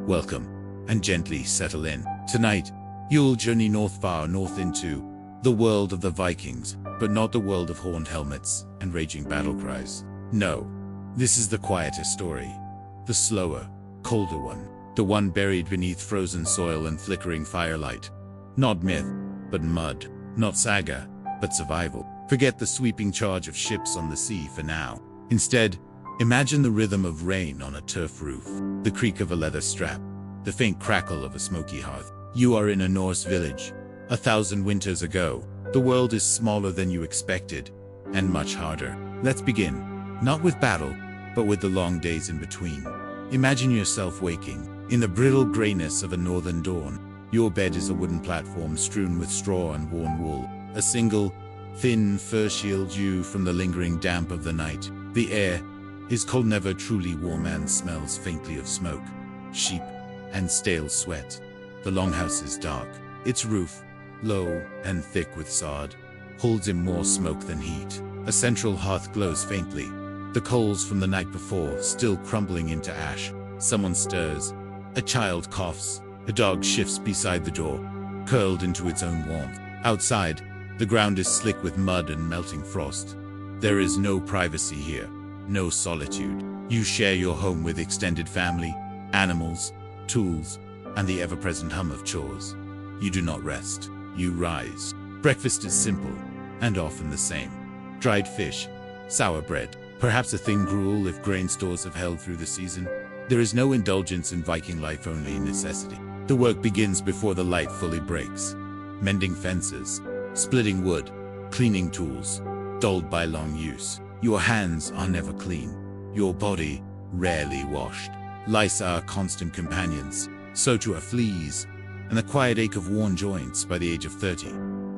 Welcome, and gently settle in. Tonight, you'll journey far north into the world of the Vikings, but not the world of horned helmets and raging battle cries. No, this is the quieter story. The slower, colder one. The one buried beneath frozen soil and flickering firelight. Not myth, but mud. Not saga, but survival. Forget the sweeping charge of ships on the sea for now. Instead, imagine the rhythm of rain on a turf roof, the creak of a leather strap, the faint crackle of a smoky hearth. You are in a Norse village. 1,000 winters ago, the world is smaller than you expected, and much harder. Let's begin, not with battle, but with the long days in between. Imagine yourself waking in the brittle grayness of a northern dawn. Your bed is a wooden platform strewn with straw and worn wool. A single, thin fur shields you from the lingering damp of the night. The air is cold, never truly warm, and smells faintly of smoke, sheep, and stale sweat. The longhouse is dark. Its roof, low and thick with sod, holds in more smoke than heat. A central hearth glows faintly, the coals from the night before still crumbling into ash. Someone stirs. A child coughs. A dog shifts beside the door, curled into its own warmth. Outside, the ground is slick with mud and melting frost. There is no privacy here, no solitude. You share your home with extended family, animals, tools, and the ever-present hum of chores. You do not rest. You rise. Breakfast is simple, and often the same. Dried fish, sour bread, perhaps a thin gruel if grain stores have held through the season. There is no indulgence in Viking life, only necessity. The work begins before the light fully breaks. Mending fences, splitting wood, cleaning tools, dulled by long use. Your hands are never clean, your body rarely washed. Lice are constant companions, so too are fleas, and the quiet ache of worn joints by the age of 30.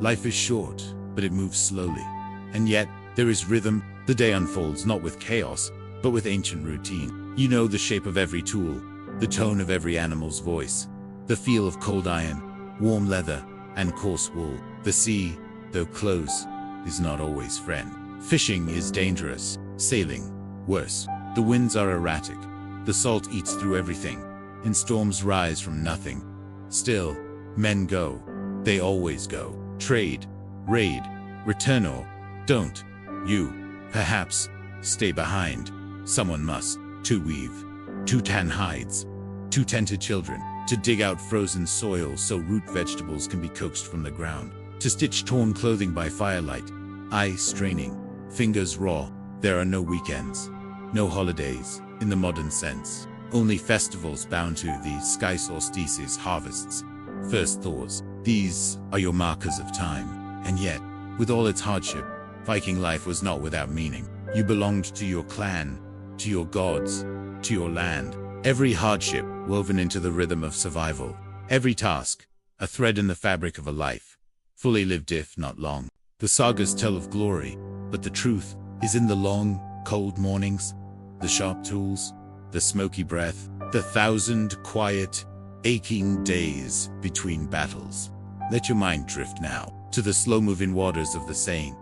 Life is short, but it moves slowly. And yet, there is rhythm. The day unfolds not with chaos, but with ancient routine. You know the shape of every tool, the tone of every animal's voice, the feel of cold iron, warm leather, and coarse wool. The sea, though close, is not always friend. Fishing is dangerous, sailing, worse. The winds are erratic, the salt eats through everything, and storms rise from nothing. Still, men go. They always go. Trade, raid, return, or don't. You, perhaps, stay behind. Someone must. To weave, to tan hides, to tend to children, to dig out frozen soil so root vegetables can be coaxed from the ground, to stitch torn clothing by firelight, eyes straining, fingers raw. There are no weekends, no holidays, in the modern sense, only festivals bound to the sky solstices, harvests, first thaws. These are your markers of time. And yet, with all its hardship, Viking life was not without meaning. You belonged to your clan, to your gods, to your land. Every hardship woven into the rhythm of survival. Every task, a thread in the fabric of a life, fully lived if not long. The sagas tell of glory, but the truth is in the long, cold mornings, the sharp tools, the smoky breath, the 1,000 quiet, aching days between battles. Let your mind drift now to the slow-moving waters of the Seine.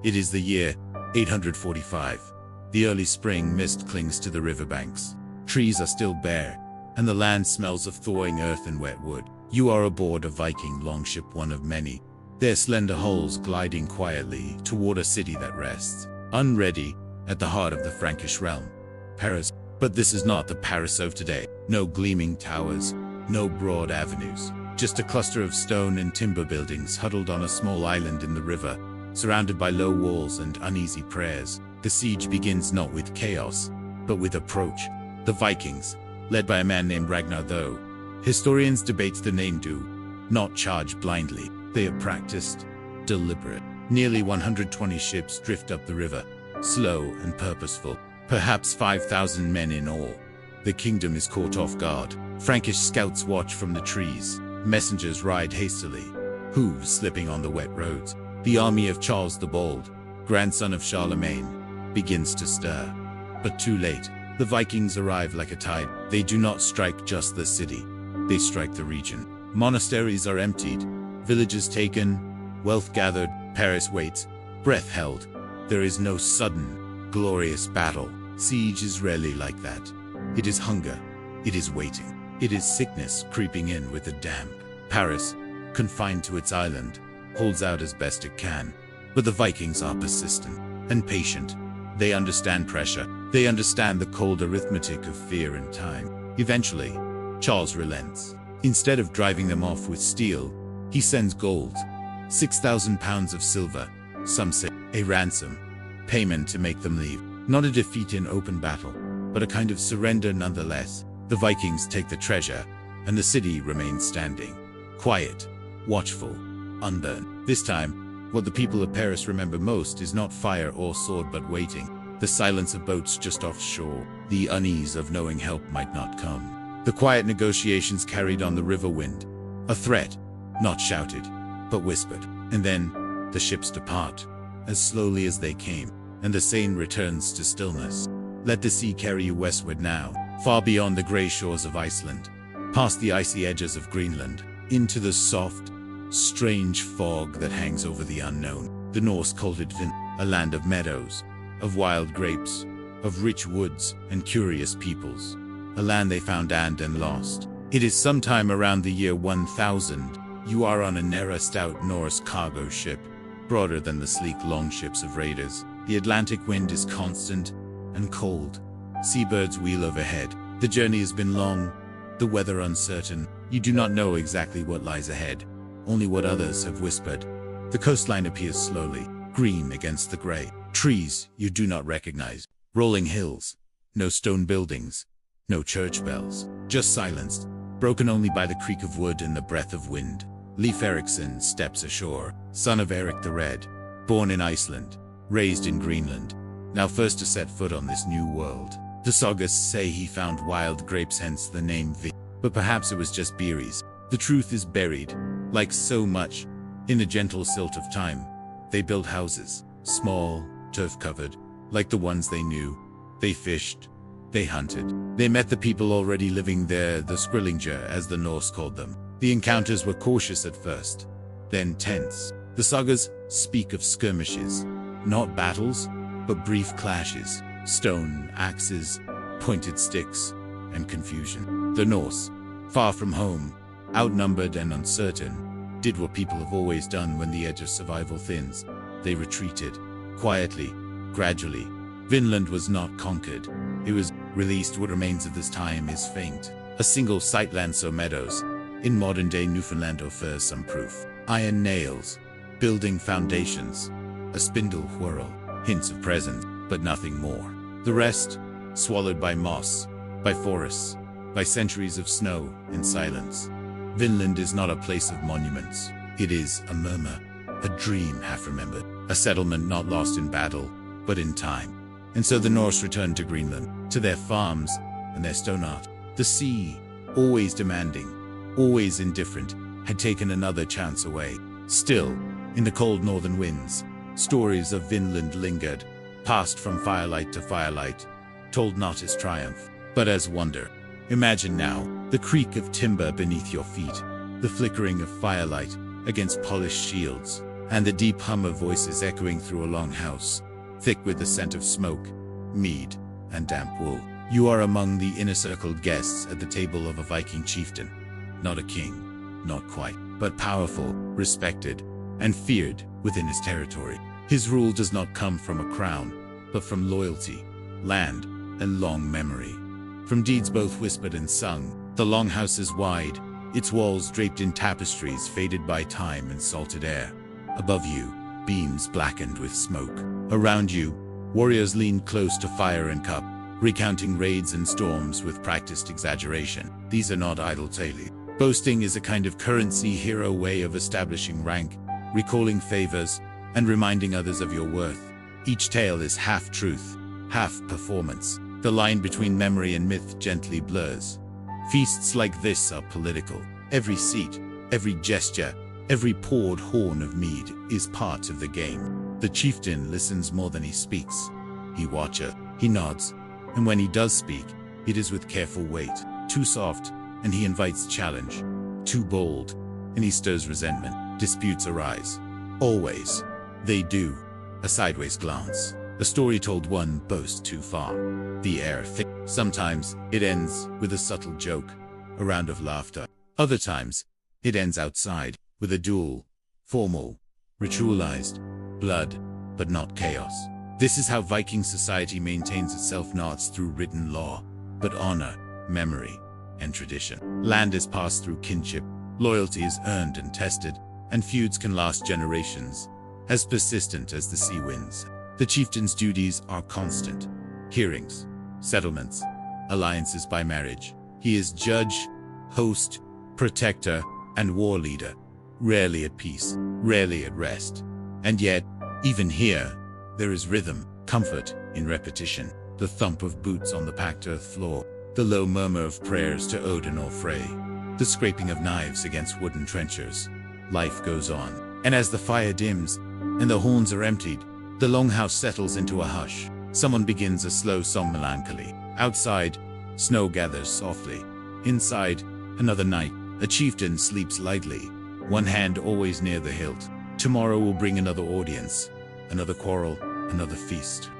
It is the year 845. The early spring mist clings to the riverbanks. Trees are still bare, and the land smells of thawing earth and wet wood. You are aboard a Viking longship, one of many, their slender hulls gliding quietly toward a city that rests, unready, at the heart of the Frankish realm, Paris. But this is not the Paris of today. No gleaming towers, no broad avenues, just a cluster of stone and timber buildings huddled on a small island in the river, surrounded by low walls and uneasy prayers. The siege begins not with chaos, but with approach. The Vikings, led by a man named Ragnar, though historians debate the name, do not charge blindly. They are practiced, deliberate. Nearly 120 ships drift up the river, slow and purposeful, perhaps 5,000 men in all. The kingdom is caught off guard. Frankish scouts watch from the trees. Messengers ride hastily, hooves slipping on the wet roads. The army of Charles the Bold, grandson of Charlemagne, begins to stir. But too late. The Vikings arrive like a tide. They do not strike just the city. They strike the region. Monasteries are emptied, villages taken, wealth gathered. Paris waits, breath held. There is no sudden, glorious battle. Siege is rarely like that. It is hunger. It is waiting. It is sickness creeping in with the damp. Paris, confined to its island, holds out as best it can. But the Vikings are persistent and patient. They understand pressure. They understand the cold arithmetic of fear and time. Eventually, Charles relents. Instead of driving them off with steel, he sends gold. 6,000 pounds of silver, some say a ransom, payment to make them leave. Not a defeat in open battle, but a kind of surrender nonetheless. The Vikings take the treasure, and the city remains standing. Quiet, watchful, unburned. This time, what the people of Paris remember most is not fire or sword but waiting. The silence of boats just offshore, the unease of knowing help might not come. The quiet negotiations carried on the river wind. A threat, not shouted, but whispered. And then, the ships depart, as slowly as they came, and the Seine returns to stillness. Let the sea carry you westward now, far beyond the grey shores of Iceland, past the icy edges of Greenland, into the soft, strange fog that hangs over the unknown. The Norse called it Vin, a land of meadows, of wild grapes, of rich woods and curious peoples, a land they found and lost. It is sometime around the year 1000. You are on a narrow, stout Norse cargo ship, broader than the sleek longships of raiders. The Atlantic wind is constant and cold. Seabirds wheel overhead. The journey has been long, the weather uncertain. You do not know exactly what lies ahead, only what others have whispered. The coastline appears slowly, green against the gray. Trees you do not recognize. Rolling hills. No stone buildings. No church bells. Just silence, broken only by the creak of wood and the breath of wind. Leif Erikson steps ashore, son of Eric the Red, born in Iceland, raised in Greenland, now first to set foot on this new world. The sagas say he found wild grapes, hence the name Viking. But perhaps it was just berries. The truth is buried, like so much, in the gentle silt of time. They built houses, small, turf-covered, like the ones they knew. They fished, they hunted. They met the people already living there, the Skrillinger, as the Norse called them. The encounters were cautious at first, then tense. The sagas speak of skirmishes, not battles, but brief clashes, stone, axes, pointed sticks, and confusion. The Norse, far from home, outnumbered and uncertain, did what people have always done when the edge of survival thins. They retreated, quietly, gradually. Vinland was not conquered. It was released. What remains of this time is faint. A single sightland, so meadows, in modern-day Newfoundland offers some proof. Iron nails, building foundations, a spindle whirl, hints of presence, but nothing more. The rest, swallowed by moss, by forests, by centuries of snow and silence. Vinland is not a place of monuments. It is a murmur, a dream half-remembered, a settlement not lost in battle, but in time. And so the Norse returned to Greenland, to their farms and their stone art. The sea, always demanding, always indifferent, had taken another chance away. Still, in the cold northern winds, stories of Vinland lingered, passed from firelight to firelight, told not as triumph, but as wonder. Imagine now the creak of timber beneath your feet, the flickering of firelight against polished shields, and the deep hum of voices echoing through a long house, thick with the scent of smoke, mead, and damp wool. You are among the inner-circled guests at the table of a Viking chieftain. Not a king, not quite, but powerful, respected, and feared within his territory. His rule does not come from a crown, but from loyalty, land, and long memory. From deeds both whispered and sung. The longhouse is wide, its walls draped in tapestries faded by time and salted air. Above you, beams blackened with smoke. Around you, warriors lean close to fire and cup, recounting raids and storms with practiced exaggeration. These are not idle tales. Boasting is a kind of currency hero way of establishing rank, recalling favors, and reminding others of your worth. Each tale is half truth, half performance. The line between memory and myth gently blurs. Feasts like this are political. Every seat, every gesture, every poured horn of mead is part of the game. The chieftain listens more than he speaks. He watches, he nods, and when he does speak, it is with careful weight. Too soft, and he invites challenge. Too bold, and he stirs resentment. Disputes arise. Always. They do. A sideways glance. A story told one boast too far. The air thick. Sometimes it ends with a subtle joke, a round of laughter. Other times, it ends outside, with a duel, formal, ritualized, blood, but not chaos. This is how Viking society maintains itself, not through written law, but honor, memory, and tradition. Land is passed through kinship, loyalty is earned and tested, and feuds can last generations, as persistent as the sea winds. The chieftain's duties are constant: hearings, settlements, alliances by marriage. He is judge, host, protector, and war leader, rarely at peace, rarely at rest. And yet, even here, there is rhythm, comfort in repetition, the thump of boots on the packed earth floor, the low murmur of prayers to Odin or Frey, the scraping of knives against wooden trenchers. Life goes on, and as the fire dims and the horns are emptied, the longhouse settles into a hush. Someone begins a slow song, melancholy. Outside, snow gathers softly. Inside, another night, a chieftain sleeps lightly, one hand always near the hilt. Tomorrow will bring another audience, another quarrel, another feast.